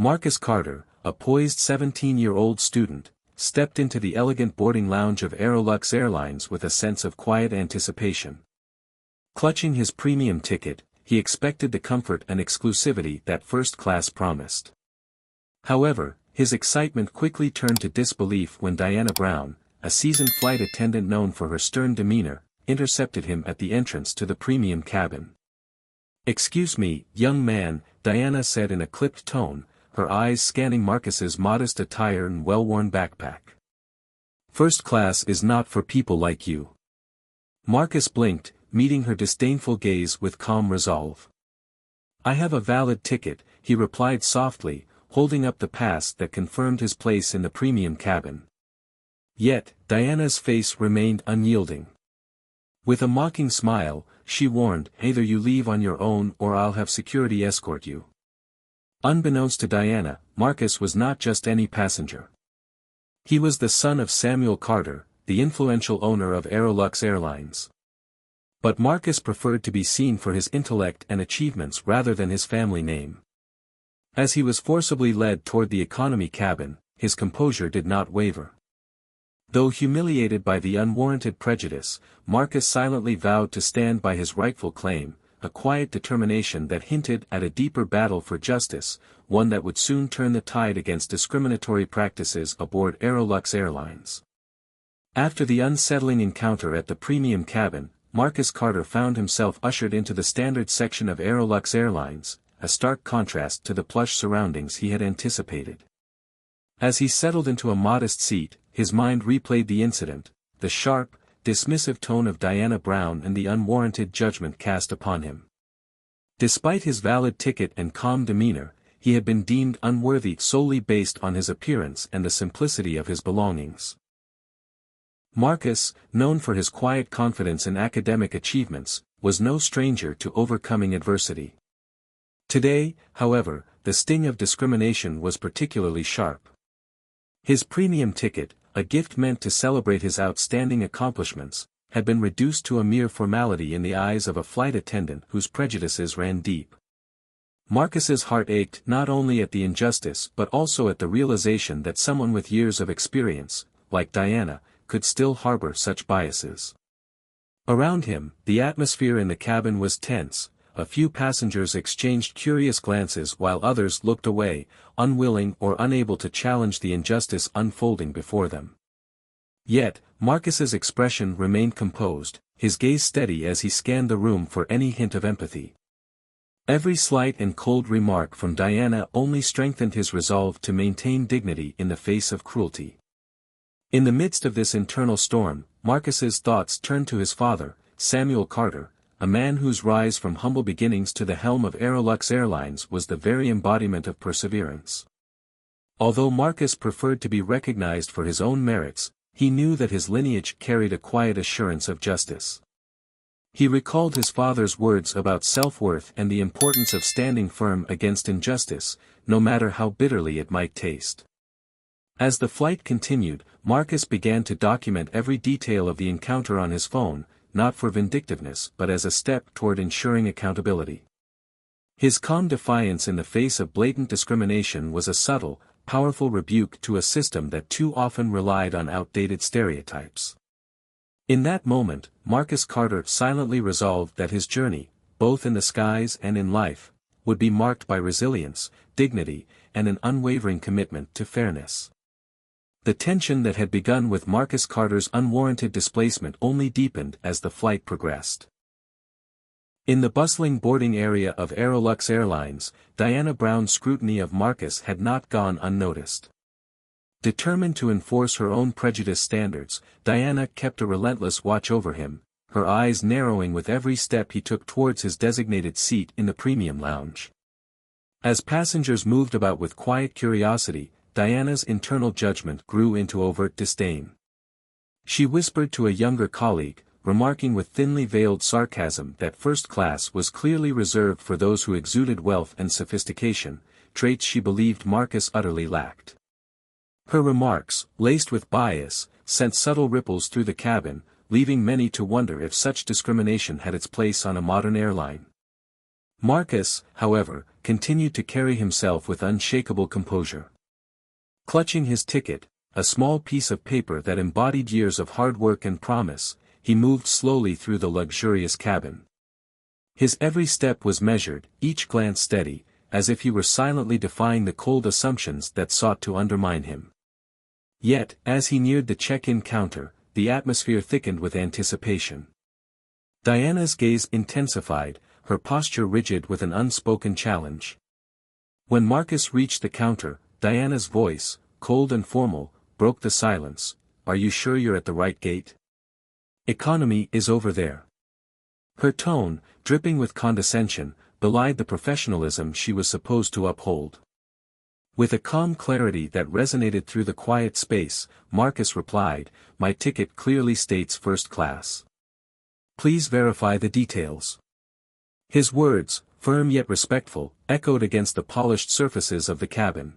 Marcus Carter, a poised 17-year-old student, stepped into the elegant boarding lounge of Aerolux Airlines with a sense of quiet anticipation. Clutching his premium ticket, he expected the comfort and exclusivity that first class promised. However, his excitement quickly turned to disbelief when Diana Brown, a seasoned flight attendant known for her stern demeanor, intercepted him at the entrance to the premium cabin. "Excuse me, young man," Diana said in a clipped tone, her eyes scanning Marcus's modest attire and well-worn backpack. "First class is not for people like you." Marcus blinked, meeting her disdainful gaze with calm resolve. "I have a valid ticket," he replied softly, holding up the pass that confirmed his place in the premium cabin. Yet, Diana's face remained unyielding. With a mocking smile, she warned, "Either you leave on your own or I'll have security escort you." Unbeknownst to Diana, Marcus was not just any passenger. He was the son of Samuel Carter, the influential owner of Aerolux Airlines. But Marcus preferred to be seen for his intellect and achievements rather than his family name. As he was forcibly led toward the economy cabin, his composure did not waver. Though humiliated by the unwarranted prejudice, Marcus silently vowed to stand by his rightful claim, a quiet determination that hinted at a deeper battle for justice, one that would soon turn the tide against discriminatory practices aboard Aerolux Airlines. After the unsettling encounter at the premium cabin, Marcus Carter found himself ushered into the standard section of Aerolux Airlines, a stark contrast to the plush surroundings he had anticipated. As he settled into a modest seat, his mind replayed the incident, the sharp, dismissive tone of Diana Brown and the unwarranted judgment cast upon him. Despite his valid ticket and calm demeanor, he had been deemed unworthy solely based on his appearance and the simplicity of his belongings. Marcus, known for his quiet confidence in academic achievements, was no stranger to overcoming adversity. Today, however, the sting of discrimination was particularly sharp. His premium ticket, a gift meant to celebrate his outstanding accomplishments, had been reduced to a mere formality in the eyes of a flight attendant whose prejudices ran deep. Marcus's heart ached not only at the injustice but also at the realization that someone with years of experience, like Diana, could still harbor such biases. Around him, the atmosphere in the cabin was tense. A few passengers exchanged curious glances while others looked away, unwilling or unable to challenge the injustice unfolding before them. Yet, Marcus's expression remained composed, his gaze steady as he scanned the room for any hint of empathy. Every slight and cold remark from Diana only strengthened his resolve to maintain dignity in the face of cruelty. In the midst of this internal storm, Marcus's thoughts turned to his father, Samuel Carter, a man whose rise from humble beginnings to the helm of Aerolux Airlines was the very embodiment of perseverance. Although Marcus preferred to be recognized for his own merits, he knew that his lineage carried a quiet assurance of justice. He recalled his father's words about self-worth and the importance of standing firm against injustice, no matter how bitterly it might taste. As the flight continued, Marcus began to document every detail of the encounter on his phone, not for vindictiveness but as a step toward ensuring accountability. His calm defiance in the face of blatant discrimination was a subtle, powerful rebuke to a system that too often relied on outdated stereotypes. In that moment, Marcus Carter silently resolved that his journey, both in the skies and in life, would be marked by resilience, dignity, and an unwavering commitment to fairness. The tension that had begun with Marcus Carter's unwarranted displacement only deepened as the flight progressed. In the bustling boarding area of Aerolux Airlines, Diana Brown's scrutiny of Marcus had not gone unnoticed. Determined to enforce her own prejudice standards, Diana kept a relentless watch over him, her eyes narrowing with every step he took towards his designated seat in the premium lounge. As passengers moved about with quiet curiosity, Diana's internal judgment grew into overt disdain. She whispered to a younger colleague, remarking with thinly veiled sarcasm that first class was clearly reserved for those who exuded wealth and sophistication, traits she believed Marcus utterly lacked. Her remarks, laced with bias, sent subtle ripples through the cabin, leaving many to wonder if such discrimination had its place on a modern airline. Marcus, however, continued to carry himself with unshakable composure. Clutching his ticket, a small piece of paper that embodied years of hard work and promise, he moved slowly through the luxurious cabin. His every step was measured, each glance steady, as if he were silently defying the cold assumptions that sought to undermine him. Yet, as he neared the check-in counter, the atmosphere thickened with anticipation. Diana's gaze intensified, her posture rigid with an unspoken challenge. When Marcus reached the counter, Diana's voice, cold and formal, broke the silence. "Are you sure you're at the right gate? Economy is over there." Her tone, dripping with condescension, belied the professionalism she was supposed to uphold. With a calm clarity that resonated through the quiet space, Marcus replied, "My ticket clearly states first class. Please verify the details." His words, firm yet respectful, echoed against the polished surfaces of the cabin.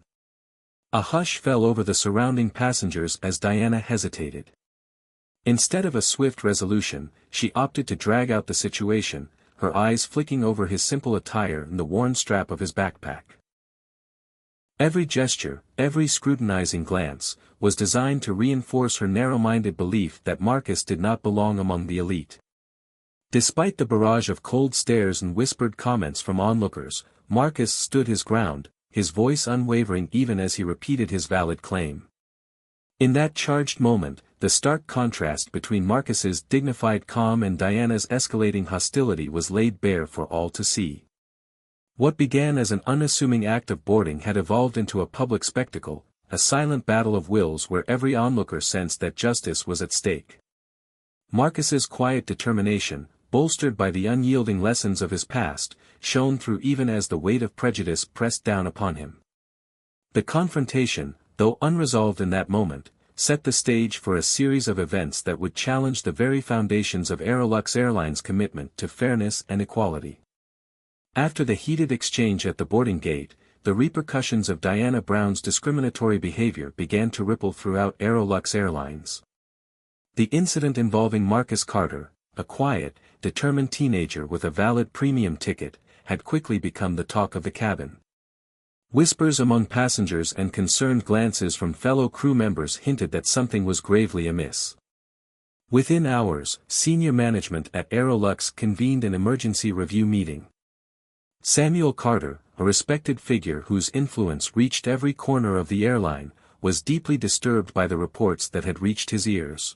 A hush fell over the surrounding passengers as Diana hesitated. Instead of a swift resolution, she opted to drag out the situation, her eyes flicking over his simple attire and the worn strap of his backpack. Every gesture, every scrutinizing glance, was designed to reinforce her narrow-minded belief that Marcus did not belong among the elite. Despite the barrage of cold stares and whispered comments from onlookers, Marcus stood his ground, his voice unwavering even as he repeated his valid claim. In that charged moment, the stark contrast between Marcus's dignified calm and Diana's escalating hostility was laid bare for all to see. What began as an unassuming act of boarding had evolved into a public spectacle, a silent battle of wills where every onlooker sensed that justice was at stake. Marcus's quiet determination, bolstered by the unyielding lessons of his past, shone through even as the weight of prejudice pressed down upon him. The confrontation, though unresolved in that moment, set the stage for a series of events that would challenge the very foundations of Airline's commitment to fairness and equality. After the heated exchange at the boarding gate, the repercussions of Diana Brown's discriminatory behavior began to ripple throughout Airlines. The incident involving Marcus Carter, a quiet, determined teenager with a valid premium ticket, had quickly become the talk of the cabin. Whispers among passengers and concerned glances from fellow crew members hinted that something was gravely amiss. Within hours, senior management at Airlux convened an emergency review meeting. Samuel Carter, a respected figure whose influence reached every corner of the airline, was deeply disturbed by the reports that had reached his ears.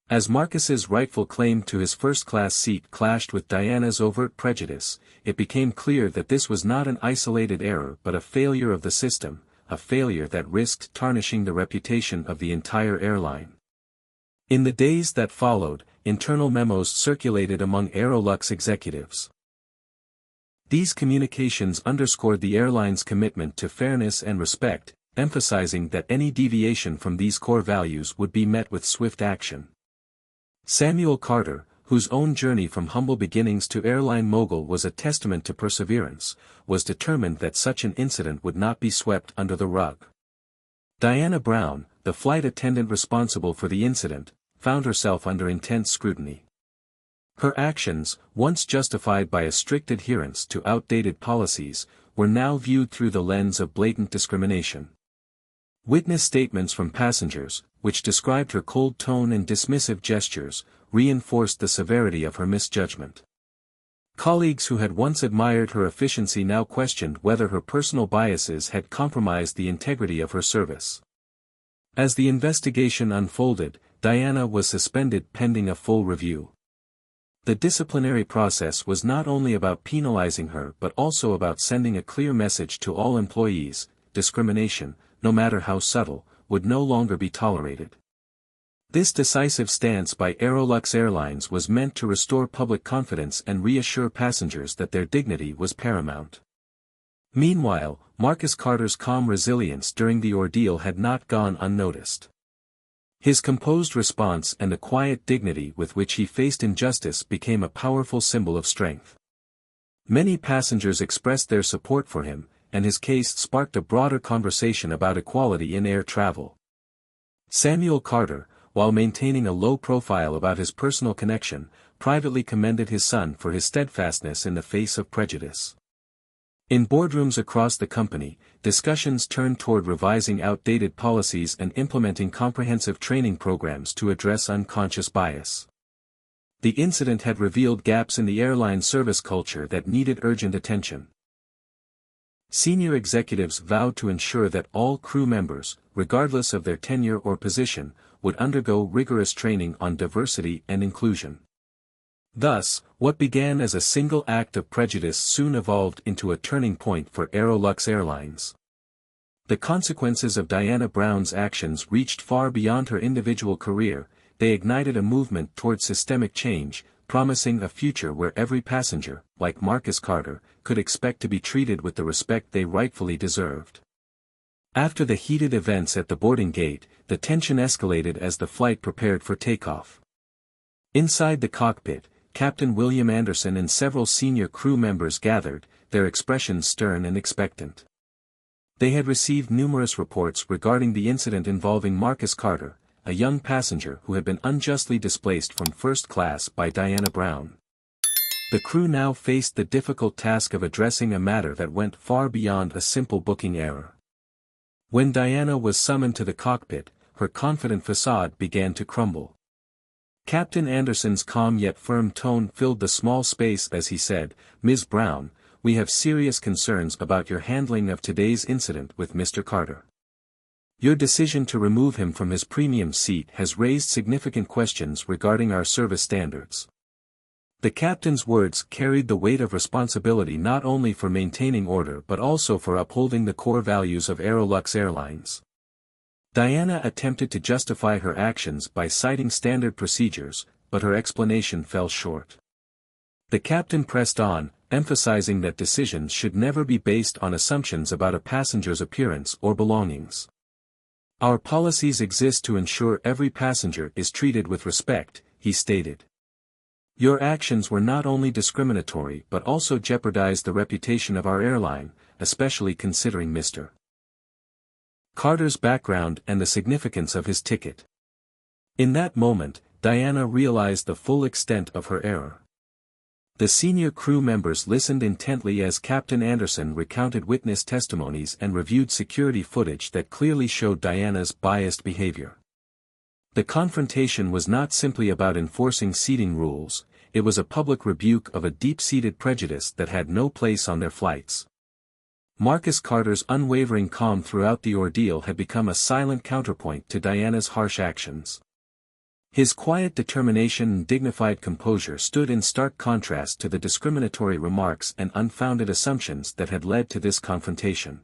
As Marcus's rightful claim to his first-class seat clashed with Diana's overt prejudice, it became clear that this was not an isolated error but a failure of the system, a failure that risked tarnishing the reputation of the entire airline. In the days that followed, internal memos circulated among Airlux executives. These communications underscored the airline's commitment to fairness and respect, emphasizing that any deviation from these core values would be met with swift action. Samuel Carter, whose own journey from humble beginnings to airline mogul was a testament to perseverance, was determined that such an incident would not be swept under the rug. Diana Brown, the flight attendant responsible for the incident, found herself under intense scrutiny. Her actions, once justified by a strict adherence to outdated policies, were now viewed through the lens of blatant discrimination. Witness statements from passengers, which described her cold tone and dismissive gestures, reinforced the severity of her misjudgment. Colleagues who had once admired her efficiency now questioned whether her personal biases had compromised the integrity of her service. As the investigation unfolded, Diana was suspended pending a full review. The disciplinary process was not only about penalizing her but also about sending a clear message to all employees: discrimination, no matter how subtle, would no longer be tolerated. This decisive stance by Airlines was meant to restore public confidence and reassure passengers that their dignity was paramount. Meanwhile, Marcus Carter's calm resilience during the ordeal had not gone unnoticed. His composed response and the quiet dignity with which he faced injustice became a powerful symbol of strength. Many passengers expressed their support for him, and his case sparked a broader conversation about equality in air travel. Samuel Carter, while maintaining a low profile about his personal connection, privately commended his son for his steadfastness in the face of prejudice. In boardrooms across the company, discussions turned toward revising outdated policies and implementing comprehensive training programs to address unconscious bias. The incident had revealed gaps in the airline service culture that needed urgent attention. Senior executives vowed to ensure that all crew members, regardless of their tenure or position, would undergo rigorous training on diversity and inclusion. Thus, what began as a single act of prejudice soon evolved into a turning point for Aerolux Airlines. The consequences of Diana Brown's actions reached far beyond her individual career. They ignited a movement toward systemic change, promising a future where every passenger, like Marcus Carter, could expect to be treated with the respect they rightfully deserved. After the heated events at the boarding gate, the tension escalated as the flight prepared for takeoff. Inside the cockpit, Captain William Anderson and several senior crew members gathered, their expressions stern and expectant. They had received numerous reports regarding the incident involving Marcus Carter, a young passenger who had been unjustly displaced from first class by Diana Brown. The crew now faced the difficult task of addressing a matter that went far beyond a simple booking error. When Diana was summoned to the cockpit, her confident facade began to crumble. Captain Anderson's calm yet firm tone filled the small space as he said, "Ms. Brown, we have serious concerns about your handling of today's incident with Mr. Carter. Your decision to remove him from his premium seat has raised significant questions regarding our service standards." The captain's words carried the weight of responsibility not only for maintaining order but also for upholding the core values of Aerolux Airlines. Diana attempted to justify her actions by citing standard procedures, but her explanation fell short. The captain pressed on, emphasizing that decisions should never be based on assumptions about a passenger's appearance or belongings. "Our policies exist to ensure every passenger is treated with respect," he stated. "Your actions were not only discriminatory but also jeopardized the reputation of our airline, especially considering Mr. Carter's background and the significance of his ticket." In that moment, Diana realized the full extent of her error. The senior crew members listened intently as Captain Anderson recounted witness testimonies and reviewed security footage that clearly showed Diana's biased behavior. The confrontation was not simply about enforcing seating rules, it was a public rebuke of a deep-seated prejudice that had no place on their flights. Marcus Carter's unwavering calm throughout the ordeal had become a silent counterpoint to Diana's harsh actions. His quiet determination and dignified composure stood in stark contrast to the discriminatory remarks and unfounded assumptions that had led to this confrontation.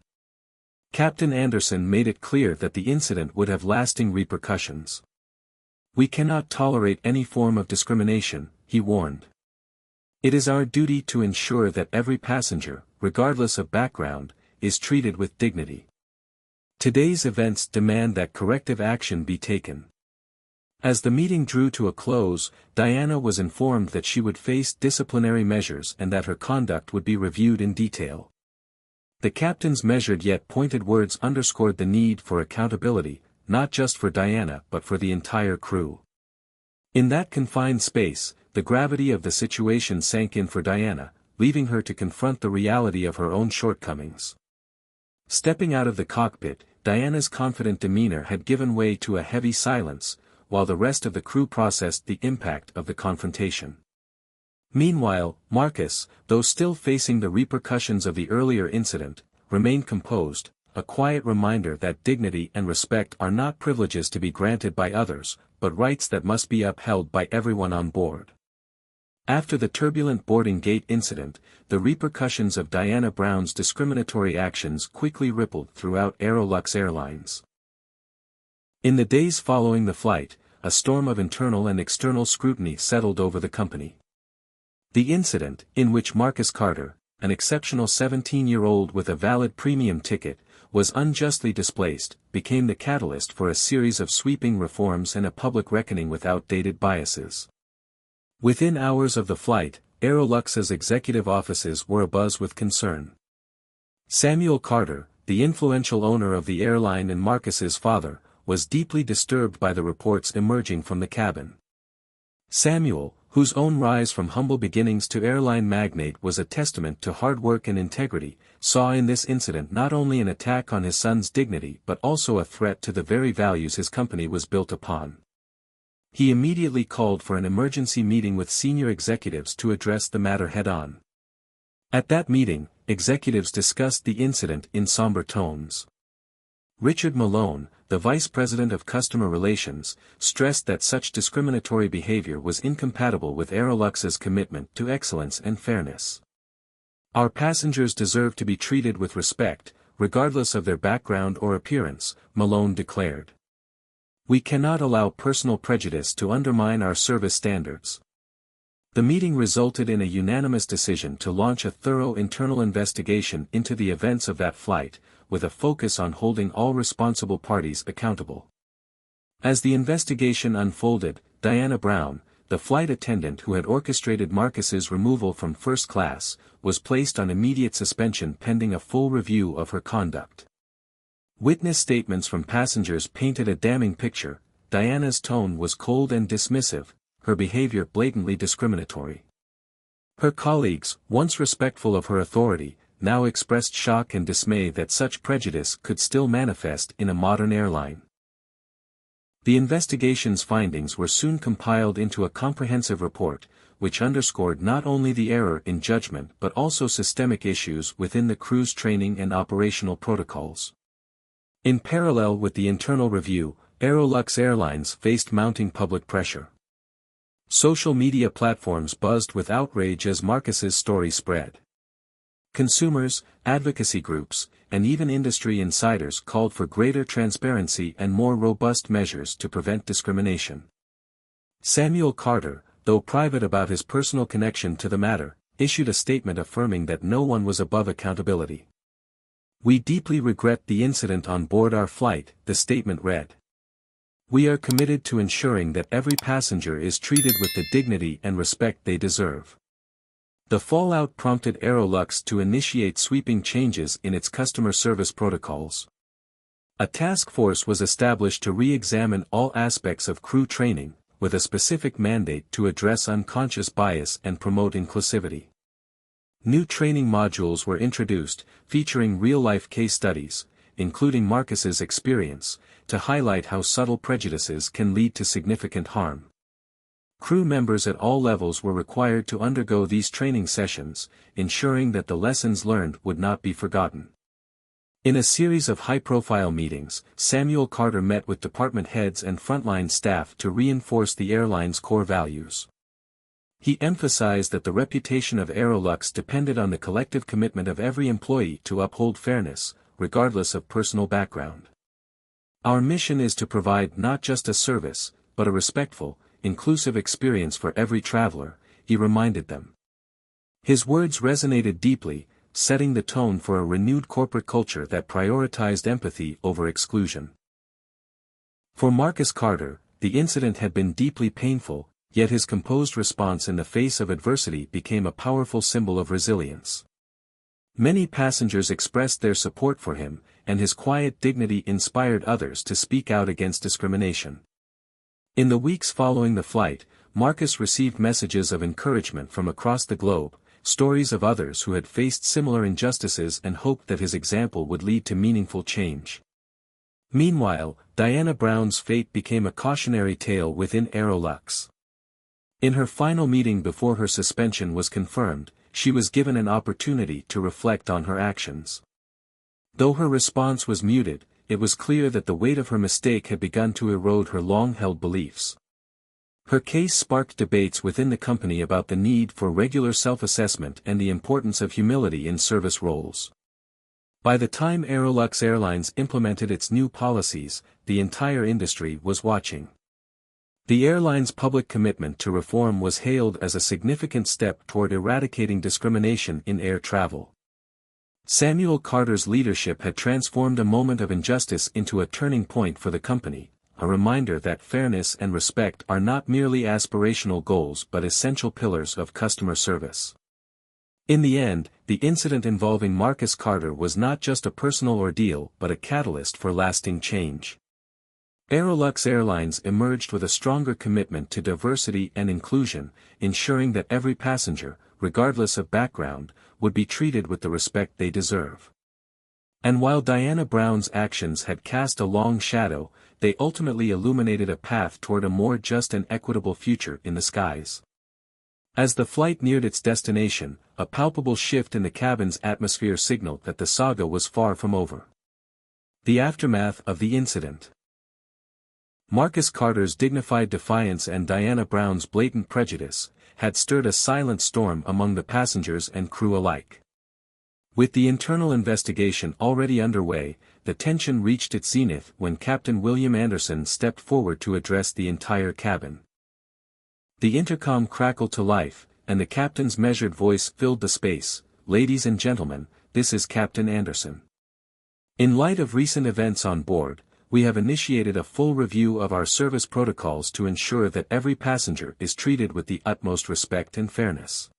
Captain Anderson made it clear that the incident would have lasting repercussions. "We cannot tolerate any form of discrimination," he warned. "It is our duty to ensure that every passenger, regardless of background, is treated with dignity. Today's events demand that corrective action be taken." As the meeting drew to a close, Diana was informed that she would face disciplinary measures and that her conduct would be reviewed in detail. The captain's measured yet pointed words underscored the need for accountability, not just for Diana but for the entire crew. In that confined space, the gravity of the situation sank in for Diana, leaving her to confront the reality of her own shortcomings. Stepping out of the cockpit, Diana's confident demeanor had given way to a heavy silence, while the rest of the crew processed the impact of the confrontation. Meanwhile, Marcus, though still facing the repercussions of the earlier incident, remained composed, a quiet reminder that dignity and respect are not privileges to be granted by others, but rights that must be upheld by everyone on board. After the turbulent boarding gate incident, the repercussions of Diana Brown's discriminatory actions quickly rippled throughout Aerolux Airlines. In the days following the flight, a storm of internal and external scrutiny settled over the company. The incident, in which Marcus Carter, an exceptional 17-year-old with a valid premium ticket, was unjustly displaced, became the catalyst for a series of sweeping reforms and a public reckoning with outdated biases. Within hours of the flight, Aerolux's executive offices were abuzz with concern. Samuel Carter, the influential owner of the airline and Marcus's father, was deeply disturbed by the reports emerging from the cabin. Samuel, whose own rise from humble beginnings to airline magnate was a testament to hard work and integrity, saw in this incident not only an attack on his son's dignity but also a threat to the very values his company was built upon. He immediately called for an emergency meeting with senior executives to address the matter head-on. At that meeting, executives discussed the incident in somber tones. Richard Malone, the Vice President of Customer Relations, stressed that such discriminatory behavior was incompatible with Aerolux's commitment to excellence and fairness. "Our passengers deserve to be treated with respect, regardless of their background or appearance," Malone declared. "We cannot allow personal prejudice to undermine our service standards." The meeting resulted in a unanimous decision to launch a thorough internal investigation into the events of that flight, with a focus on holding all responsible parties accountable. As the investigation unfolded, Diana Brown, the flight attendant who had orchestrated Marcus's removal from first class, was placed on immediate suspension pending a full review of her conduct. Witness statements from passengers painted a damning picture. Diana's tone was cold and dismissive, her behavior blatantly discriminatory. Her colleagues, once respectful of her authority, now expressed shock and dismay that such prejudice could still manifest in a modern airline. The investigation's findings were soon compiled into a comprehensive report, which underscored not only the error in judgment but also systemic issues within the crew's training and operational protocols. In parallel with the internal review, Aerolux Airlines faced mounting public pressure. Social media platforms buzzed with outrage as Marcus's story spread. Consumers, advocacy groups, and even industry insiders called for greater transparency and more robust measures to prevent discrimination. Samuel Carter, though private about his personal connection to the matter, issued a statement affirming that no one was above accountability. "We deeply regret the incident on board our flight," the statement read. "We are committed to ensuring that every passenger is treated with the dignity and respect they deserve." The fallout prompted Aerolux to initiate sweeping changes in its customer service protocols. A task force was established to re-examine all aspects of crew training, with a specific mandate to address unconscious bias and promote inclusivity. New training modules were introduced, featuring real-life case studies, including Marcus's experience, to highlight how subtle prejudices can lead to significant harm. Crew members at all levels were required to undergo these training sessions, ensuring that the lessons learned would not be forgotten. In a series of high-profile meetings, Samuel Carter met with department heads and frontline staff to reinforce the airline's core values. He emphasized that the reputation of Aerolux depended on the collective commitment of every employee to uphold fairness, regardless of personal background. "Our mission is to provide not just a service, but a respectful, inclusive experience for every traveler," he reminded them. His words resonated deeply, setting the tone for a renewed corporate culture that prioritized empathy over exclusion. For Marcus Carter, the incident had been deeply painful, yet his composed response in the face of adversity became a powerful symbol of resilience. Many passengers expressed their support for him, and his quiet dignity inspired others to speak out against discrimination. In the weeks following the flight, Marcus received messages of encouragement from across the globe, stories of others who had faced similar injustices and hoped that his example would lead to meaningful change. Meanwhile, Diana Brown's fate became a cautionary tale within Aerolux. In her final meeting before her suspension was confirmed, she was given an opportunity to reflect on her actions. Though her response was muted, it was clear that the weight of her mistake had begun to erode her long-held beliefs. Her case sparked debates within the company about the need for regular self-assessment and the importance of humility in service roles. By the time Aerolux Airlines implemented its new policies, the entire industry was watching. The airline's public commitment to reform was hailed as a significant step toward eradicating discrimination in air travel. Samuel Carter's leadership had transformed a moment of injustice into a turning point for the company, a reminder that fairness and respect are not merely aspirational goals but essential pillars of customer service. In the end, the incident involving Marcus Carter was not just a personal ordeal but a catalyst for lasting change. Aerolux Airlines emerged with a stronger commitment to diversity and inclusion, ensuring that every passenger, regardless of background, would be treated with the respect they deserve. And while Diana Brown's actions had cast a long shadow, they ultimately illuminated a path toward a more just and equitable future in the skies. As the flight neared its destination, a palpable shift in the cabin's atmosphere signaled that the saga was far from over. The aftermath of the incident. Marcus Carter's dignified defiance and Diana Brown's blatant prejudice had stirred a silent storm among the passengers and crew alike. With the internal investigation already underway, the tension reached its zenith when Captain William Anderson stepped forward to address the entire cabin. The intercom crackled to life, and the captain's measured voice filled the space. "Ladies and gentlemen, this is Captain Anderson. In light of recent events on board, we have initiated a full review of our service protocols to ensure that every passenger is treated with the utmost respect and fairness."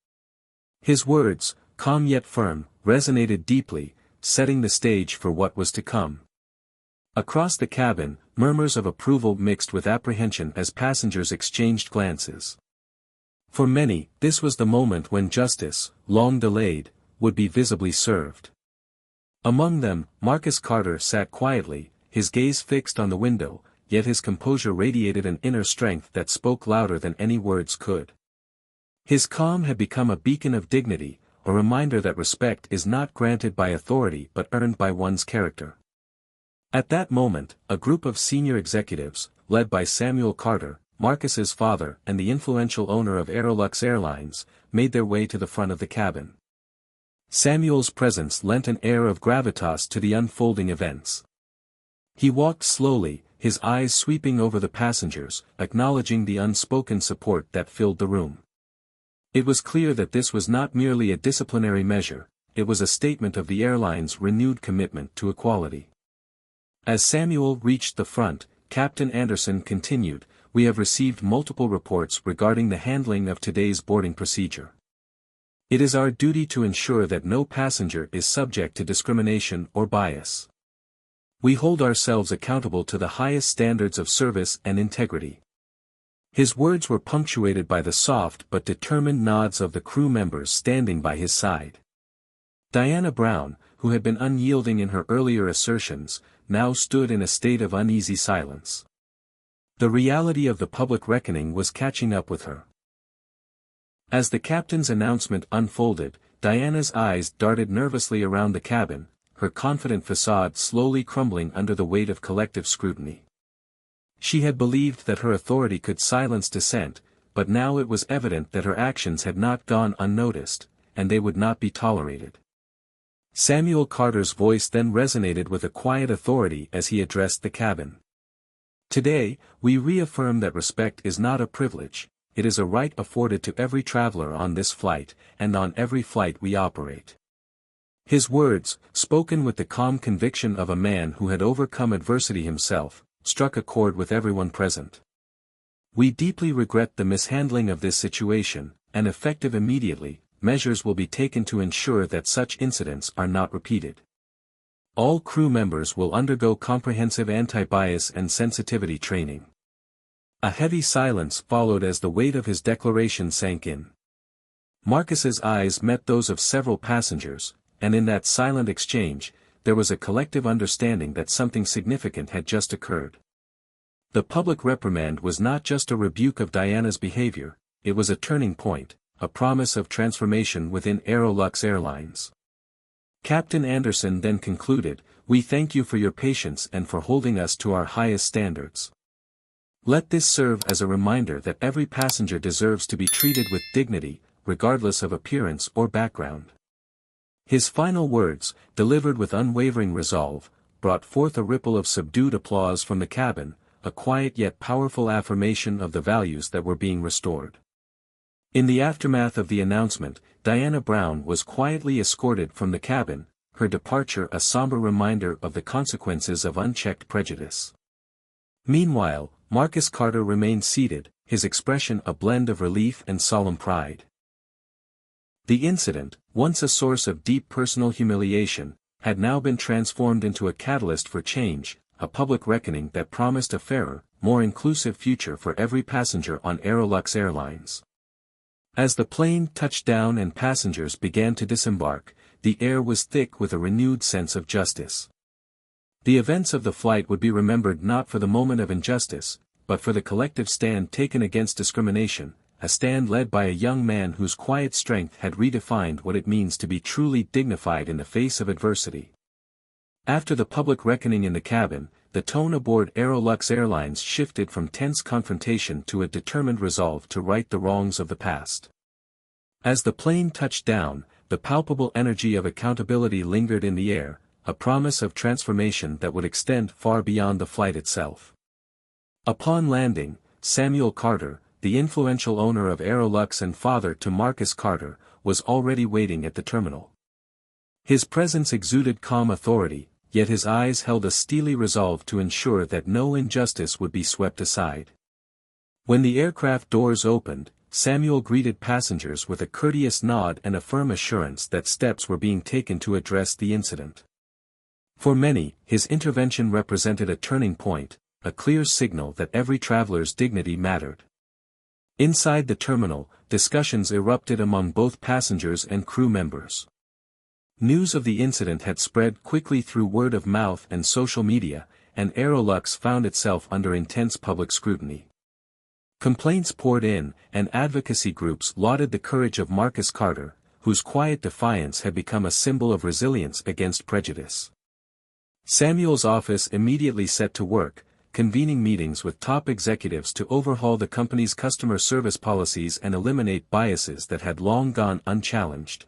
His words, calm yet firm, resonated deeply, setting the stage for what was to come. Across the cabin, murmurs of approval mixed with apprehension as passengers exchanged glances. For many, this was the moment when justice, long delayed, would be visibly served. Among them, Marcus Carter sat quietly, his gaze fixed on the window, yet his composure radiated an inner strength that spoke louder than any words could. His calm had become a beacon of dignity, a reminder that respect is not granted by authority but earned by one's character. At that moment, a group of senior executives, led by Samuel Carter, Marcus's father and the influential owner of Aerolux Airlines, made their way to the front of the cabin. Samuel's presence lent an air of gravitas to the unfolding events. He walked slowly, his eyes sweeping over the passengers, acknowledging the unspoken support that filled the room. It was clear that this was not merely a disciplinary measure, it was a statement of the airline's renewed commitment to equality. As Samuel reached the front, Captain Anderson continued, "We have received multiple reports regarding the handling of today's boarding procedure. It is our duty to ensure that no passenger is subject to discrimination or bias. We hold ourselves accountable to the highest standards of service and integrity." His words were punctuated by the soft but determined nods of the crew members standing by his side. Diana Brown, who had been unyielding in her earlier assertions, now stood in a state of uneasy silence. The reality of the public reckoning was catching up with her. As the captain's announcement unfolded, Diana's eyes darted nervously around the cabin, her confident facade slowly crumbling under the weight of collective scrutiny. She had believed that her authority could silence dissent, but now it was evident that her actions had not gone unnoticed, and they would not be tolerated. Samuel Carter's voice then resonated with a quiet authority as he addressed the cabin. "Today, we reaffirm that respect is not a privilege, it is a right afforded to every traveler on this flight, and on every flight we operate." His words, spoken with the calm conviction of a man who had overcome adversity himself, struck a chord with everyone present. "We deeply regret the mishandling of this situation, and effective immediately, measures will be taken to ensure that such incidents are not repeated. All crew members will undergo comprehensive anti-bias and sensitivity training." A heavy silence followed as the weight of his declaration sank in. Marcus's eyes met those of several passengers, and in that silent exchange, there was a collective understanding that something significant had just occurred. The public reprimand was not just a rebuke of Diana's behavior, it was a turning point, a promise of transformation within Aerolux Airlines. Captain Anderson then concluded, "We thank you for your patience and for holding us to our highest standards. Let this serve as a reminder that every passenger deserves to be treated with dignity, regardless of appearance or background." His final words, delivered with unwavering resolve, brought forth a ripple of subdued applause from the cabin, a quiet yet powerful affirmation of the values that were being restored. In the aftermath of the announcement, Diana Brown was quietly escorted from the cabin, her departure a somber reminder of the consequences of unchecked prejudice. Meanwhile, Marcus Carter remained seated, his expression a blend of relief and solemn pride. The incident, once a source of deep personal humiliation, had now been transformed into a catalyst for change, a public reckoning that promised a fairer, more inclusive future for every passenger on Aerolux Airlines. As the plane touched down and passengers began to disembark, the air was thick with a renewed sense of justice. The events of the flight would be remembered not for the moment of injustice, but for the collective stand taken against discrimination, a stand led by a young man whose quiet strength had redefined what it means to be truly dignified in the face of adversity. After the public reckoning in the cabin, the tone aboard Aerolux Airlines shifted from tense confrontation to a determined resolve to right the wrongs of the past. As the plane touched down, the palpable energy of accountability lingered in the air, a promise of transformation that would extend far beyond the flight itself. Upon landing, Samuel Carter, the influential owner of Aerolux and father to Marcus Carter, was already waiting at the terminal. His presence exuded calm authority, yet his eyes held a steely resolve to ensure that no injustice would be swept aside. When the aircraft doors opened, Samuel greeted passengers with a courteous nod and a firm assurance that steps were being taken to address the incident. For many, his intervention represented a turning point, a clear signal that every traveler's dignity mattered. Inside the terminal, discussions erupted among both passengers and crew members. News of the incident had spread quickly through word of mouth and social media, and Aerolux found itself under intense public scrutiny. Complaints poured in, and advocacy groups lauded the courage of Marcus Carter, whose quiet defiance had become a symbol of resilience against prejudice. Samuel's office immediately set to work, convening meetings with top executives to overhaul the company's customer service policies and eliminate biases that had long gone unchallenged.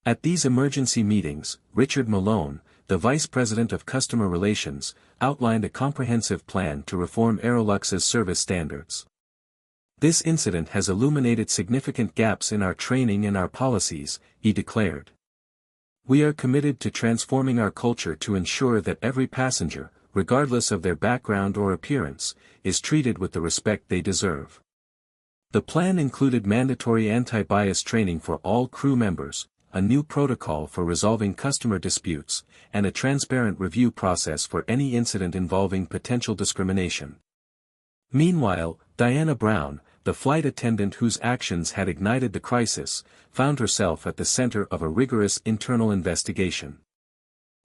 At these emergency meetings, Richard Malone, the Vice President of Customer Relations, outlined a comprehensive plan to reform Aerolux's service standards. "This incident has illuminated significant gaps in our training and our policies," he declared. "We are committed to transforming our culture to ensure that every passenger, regardless of their background or appearance, is treated with the respect they deserve." The plan included mandatory anti-bias training for all crew members, a new protocol for resolving customer disputes, and a transparent review process for any incident involving potential discrimination. Meanwhile, Diana Brown, the flight attendant whose actions had ignited the crisis, found herself at the center of a rigorous internal investigation.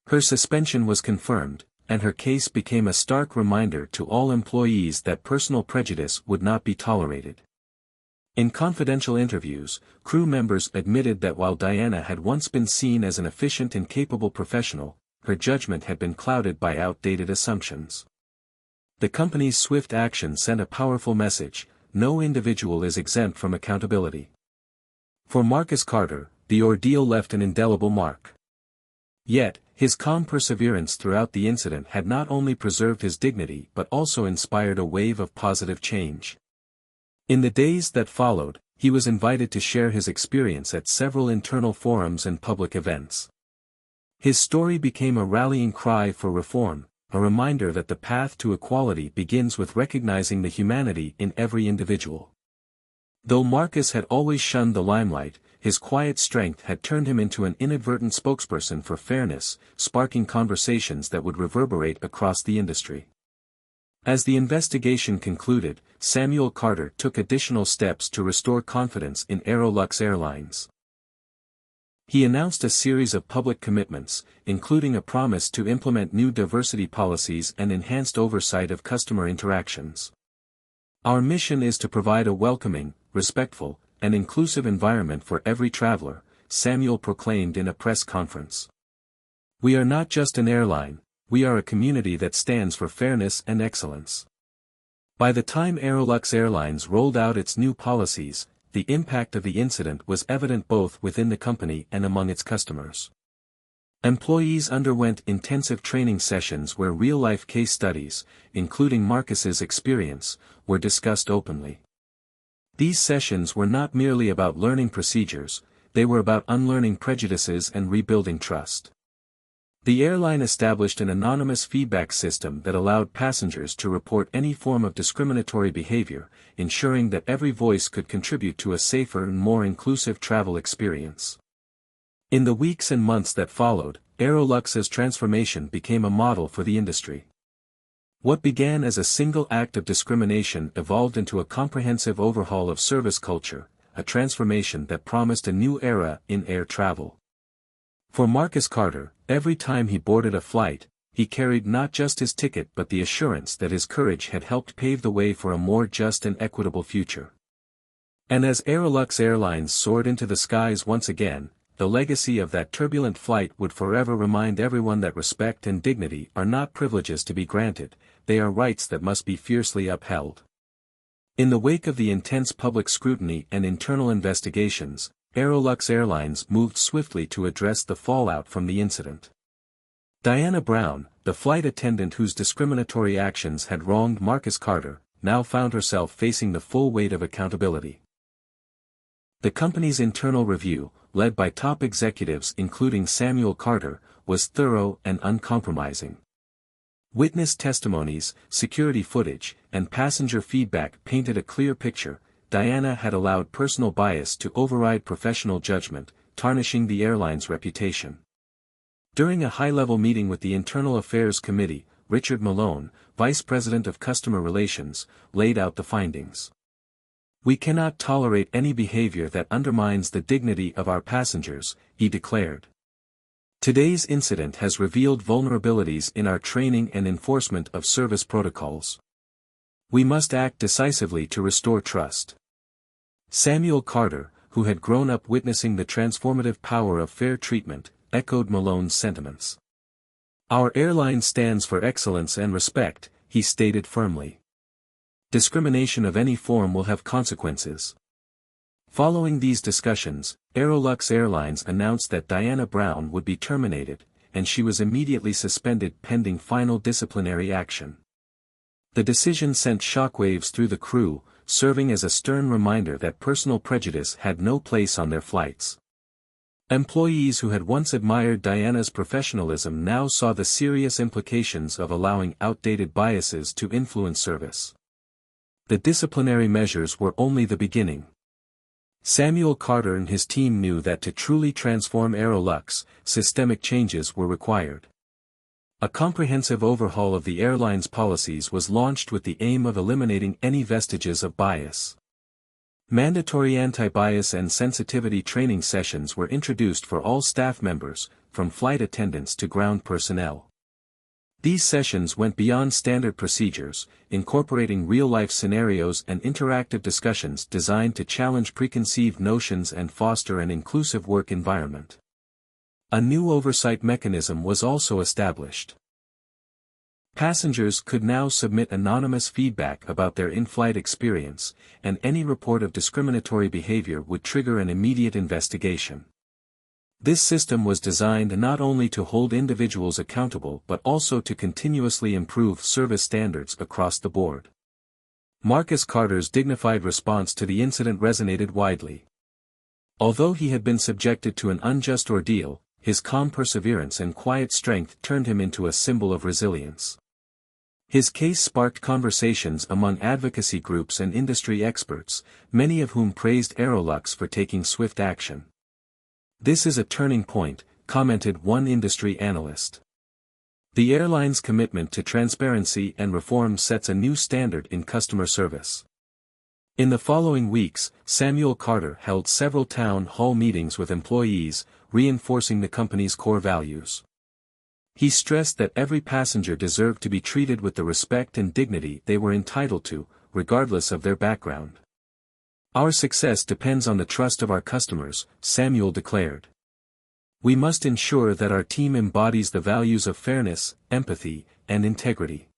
Her suspension was confirmed, and her case became a stark reminder to all employees that personal prejudice would not be tolerated. In confidential interviews, crew members admitted that while Diana had once been seen as an efficient and capable professional, her judgment had been clouded by outdated assumptions. The company's swift action sent a powerful message: no individual is exempt from accountability. For Marcus Carter, the ordeal left an indelible mark. Yet, his calm perseverance throughout the incident had not only preserved his dignity but also inspired a wave of positive change. In the days that followed, he was invited to share his experience at several internal forums and public events. His story became a rallying cry for reform, a reminder that the path to equality begins with recognizing the humanity in every individual. Though Marcus had always shunned the limelight, his quiet strength had turned him into an inadvertent spokesperson for fairness, sparking conversations that would reverberate across the industry. As the investigation concluded, Samuel Carter took additional steps to restore confidence in Aerolux Airlines. He announced a series of public commitments, including a promise to implement new diversity policies and enhanced oversight of customer interactions. "Our mission is to provide a welcoming, respectful, and inclusive environment for every traveler," Samuel proclaimed in a press conference. "We are not just an airline, we are a community that stands for fairness and excellence." By the time Aerolux Airlines rolled out its new policies, the impact of the incident was evident both within the company and among its customers. Employees underwent intensive training sessions where real-life case studies, including Marcus's experience, were discussed openly. These sessions were not merely about learning procedures, they were about unlearning prejudices and rebuilding trust. The airline established an anonymous feedback system that allowed passengers to report any form of discriminatory behavior, ensuring that every voice could contribute to a safer and more inclusive travel experience. In the weeks and months that followed, Aerolux's transformation became a model for the industry. What began as a single act of discrimination evolved into a comprehensive overhaul of service culture, a transformation that promised a new era in air travel. For Marcus Carter, every time he boarded a flight, he carried not just his ticket but the assurance that his courage had helped pave the way for a more just and equitable future. And as Aerolux Airlines soared into the skies once again, the legacy of that turbulent flight would forever remind everyone that respect and dignity are not privileges to be granted, they are rights that must be fiercely upheld. In the wake of the intense public scrutiny and internal investigations, Aerolux Airlines moved swiftly to address the fallout from the incident. Diana Brown, the flight attendant whose discriminatory actions had wronged Marcus Carter, now found herself facing the full weight of accountability. The company's internal review, led by top executives including Samuel Carter, was thorough and uncompromising. Witness testimonies, security footage, and passenger feedback painted a clear picture. Diana had allowed personal bias to override professional judgment, tarnishing the airline's reputation. During a high-level meeting with the Internal Affairs Committee, Richard Malone, Vice President of Customer Relations, laid out the findings. "We cannot tolerate any behavior that undermines the dignity of our passengers," he declared. "Today's incident has revealed vulnerabilities in our training and enforcement of service protocols. We must act decisively to restore trust." Samuel Carter, who had grown up witnessing the transformative power of fair treatment, echoed Malone's sentiments. "Our airline stands for excellence and respect," he stated firmly. "Discrimination of any form will have consequences." Following these discussions, Aerolux Airlines announced that Diana Brown would be terminated, and she was immediately suspended pending final disciplinary action. The decision sent shockwaves through the crew, serving as a stern reminder that personal prejudice had no place on their flights. Employees who had once admired Diana's professionalism now saw the serious implications of allowing outdated biases to influence service. The disciplinary measures were only the beginning. Samuel Carter and his team knew that to truly transform Aerolux, systemic changes were required. A comprehensive overhaul of the airline's policies was launched with the aim of eliminating any vestiges of bias. Mandatory anti-bias and sensitivity training sessions were introduced for all staff members, from flight attendants to ground personnel. These sessions went beyond standard procedures, incorporating real-life scenarios and interactive discussions designed to challenge preconceived notions and foster an inclusive work environment. A new oversight mechanism was also established. Passengers could now submit anonymous feedback about their in-flight experience, and any report of discriminatory behavior would trigger an immediate investigation. This system was designed not only to hold individuals accountable but also to continuously improve service standards across the board. Marcus Carter's dignified response to the incident resonated widely. Although he had been subjected to an unjust ordeal, his calm perseverance and quiet strength turned him into a symbol of resilience. His case sparked conversations among advocacy groups and industry experts, many of whom praised Aerolux for taking swift action. "This is a turning point," commented one industry analyst. "The airline's commitment to transparency and reform sets a new standard in customer service." In the following weeks, Samuel Carter held several town hall meetings with employees, reinforcing the company's core values. He stressed that every passenger deserved to be treated with the respect and dignity they were entitled to, regardless of their background. "Our success depends on the trust of our customers," Samuel declared. "We must ensure that our team embodies the values of fairness, empathy, and integrity."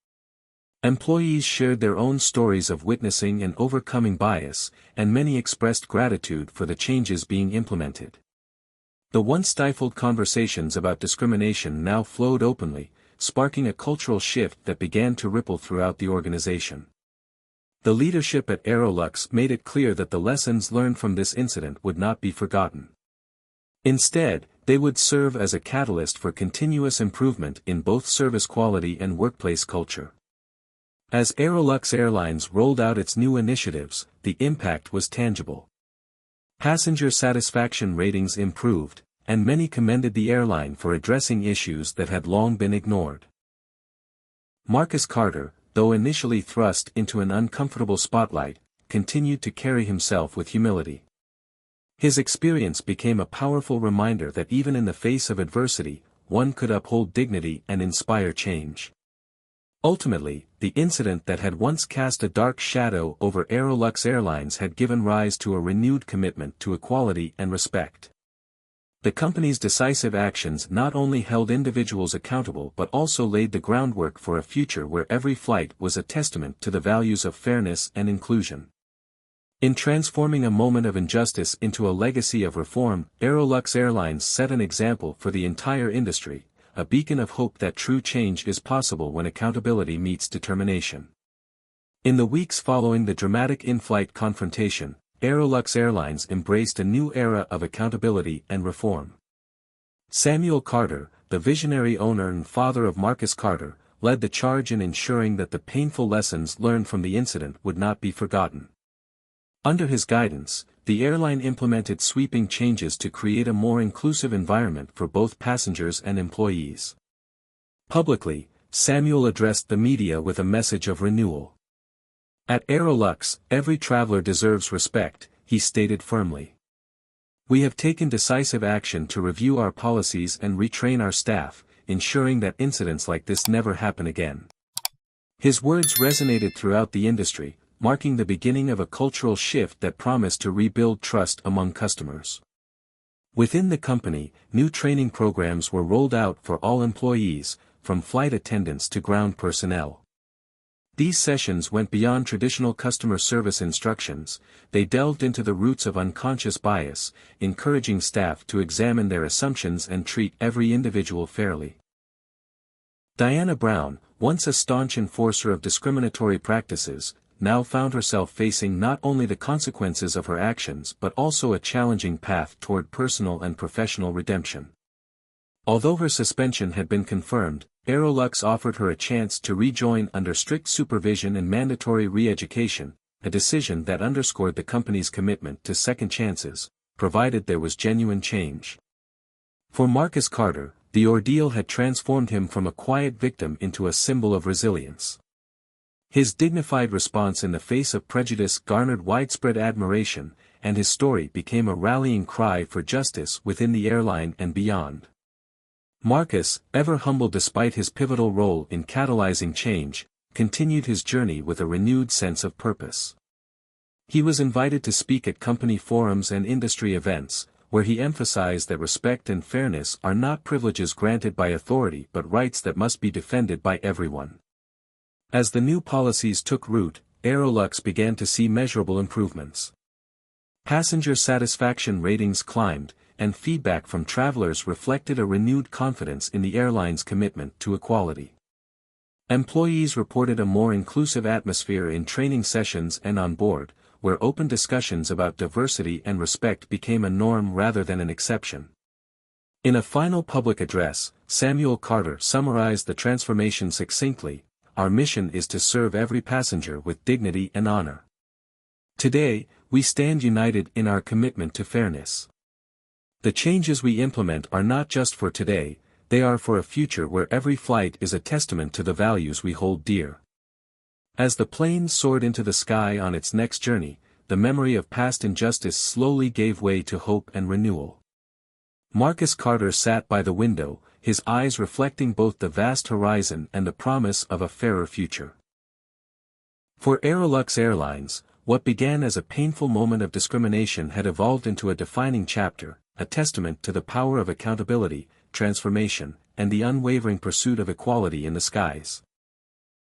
Employees shared their own stories of witnessing and overcoming bias, and many expressed gratitude for the changes being implemented. The once stifled conversations about discrimination now flowed openly, sparking a cultural shift that began to ripple throughout the organization. The leadership at Aerolux made it clear that the lessons learned from this incident would not be forgotten. Instead, they would serve as a catalyst for continuous improvement in both service quality and workplace culture. As Aerolux Airlines rolled out its new initiatives, the impact was tangible. Passenger satisfaction ratings improved, and many commended the airline for addressing issues that had long been ignored. Marcus Carter, though initially thrust into an uncomfortable spotlight, continued to carry himself with humility. His experience became a powerful reminder that even in the face of adversity, one could uphold dignity and inspire change. Ultimately, the incident that had once cast a dark shadow over Aerolux Airlines had given rise to a renewed commitment to equality and respect. The company's decisive actions not only held individuals accountable but also laid the groundwork for a future where every flight was a testament to the values of fairness and inclusion. In transforming a moment of injustice into a legacy of reform, Aerolux Airlines set an example for the entire industry, a beacon of hope that true change is possible when accountability meets determination. In the weeks following the dramatic in-flight confrontation, Aerolux Airlines embraced a new era of accountability and reform. Samuel Carter, the visionary owner and father of Marcus Carter, led the charge in ensuring that the painful lessons learned from the incident would not be forgotten. Under his guidance, the airline implemented sweeping changes to create a more inclusive environment for both passengers and employees. Publicly, Samuel addressed the media with a message of renewal. At Aerolux, every traveler deserves respect, he stated firmly. We have taken decisive action to review our policies and retrain our staff, ensuring that incidents like this never happen again. His words resonated throughout the industry, marking the beginning of a cultural shift that promised to rebuild trust among customers. Within the company, new training programs were rolled out for all employees, from flight attendants to ground personnel. These sessions went beyond traditional customer service instructions, they delved into the roots of unconscious bias, encouraging staff to examine their assumptions and treat every individual fairly. Diana Brown, once a staunch enforcer of discriminatory practices, now found herself facing not only the consequences of her actions but also a challenging path toward personal and professional redemption. Although her suspension had been confirmed, Aerolux offered her a chance to rejoin under strict supervision and mandatory re-education, a decision that underscored the company's commitment to second chances, provided there was genuine change. For Marcus Carter, the ordeal had transformed him from a quiet victim into a symbol of resilience. His dignified response in the face of prejudice garnered widespread admiration, and his story became a rallying cry for justice within the airline and beyond. Marcus, ever humble despite his pivotal role in catalyzing change, continued his journey with a renewed sense of purpose. He was invited to speak at company forums and industry events, where he emphasized that respect and fairness are not privileges granted by authority but rights that must be defended by everyone. As the new policies took root, Aerolux began to see measurable improvements. Passenger satisfaction ratings climbed, and feedback from travelers reflected a renewed confidence in the airline's commitment to equality. Employees reported a more inclusive atmosphere in training sessions and on board, where open discussions about diversity and respect became a norm rather than an exception. In a final public address, Samuel Carter summarized the transformation succinctly: "Our mission is to serve every passenger with dignity and honor. Today, we stand united in our commitment to fairness. The changes we implement are not just for today, they are for a future where every flight is a testament to the values we hold dear." As the plane soared into the sky on its next journey, the memory of past injustice slowly gave way to hope and renewal. Marcus Carter sat by the window, his eyes reflecting both the vast horizon and the promise of a fairer future. For Aerolux Airlines, what began as a painful moment of discrimination had evolved into a defining chapter, a testament to the power of accountability, transformation, and the unwavering pursuit of equality in the skies.